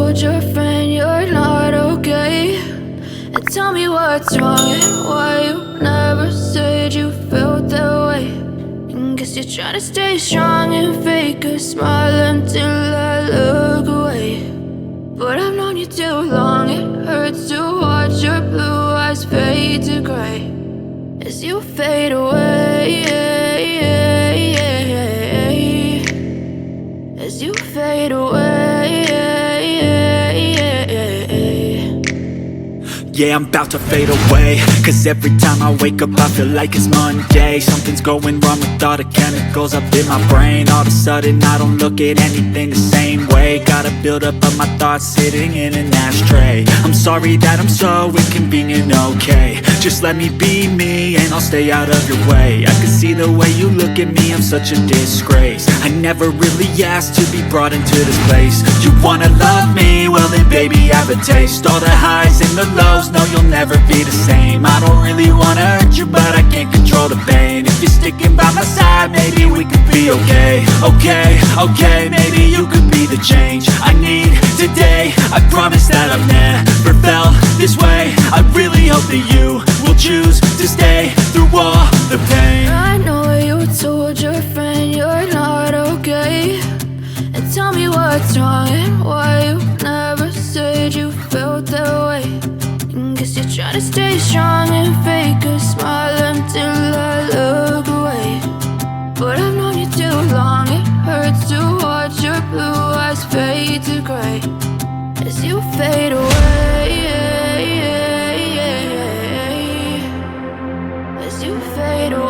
told your friend you're not okay, and tell me what's wrong and why you never said you felt that way. And guess you're trying to stay strong and fake a smile until I look away. But I've known you too long, it hurts to watch your blue eyes fade to gray as you fade away, as you fade away. Yeah, I'm about to fade away, cause every time I wake up I feel like it's Monday. Something's going wrong with all the chemicals up in my brain. All of a sudden I don't look at anything the same way. Gotta build up of my thoughts sitting in an ashtray. I'm sorry that I'm so inconvenient, okay. Just let me be me and I'll stay out of your way. I can see the way you look at me, I'm such a disgrace. I never really asked to be brought into this place. You wanna love me? Well then baby have a taste. All the highs and the lows, no, you'll never be the same. I don't really wanna hurt you, but I can't control the pain. If you're sticking by my side, maybe we could be okay. Okay, maybe you could be the change I need today. I promise that I've never felt this way. I really hope that you will choose to stay through all the pain. I know you told your friend you're not okay, and tell me what's wrong and why you never said you felt that way. Guess you're trying to stay strong and fake a smile until I look away. But I've known you too long, it hurts to watch your blue eyes fade to gray as you fade away, as you fade away.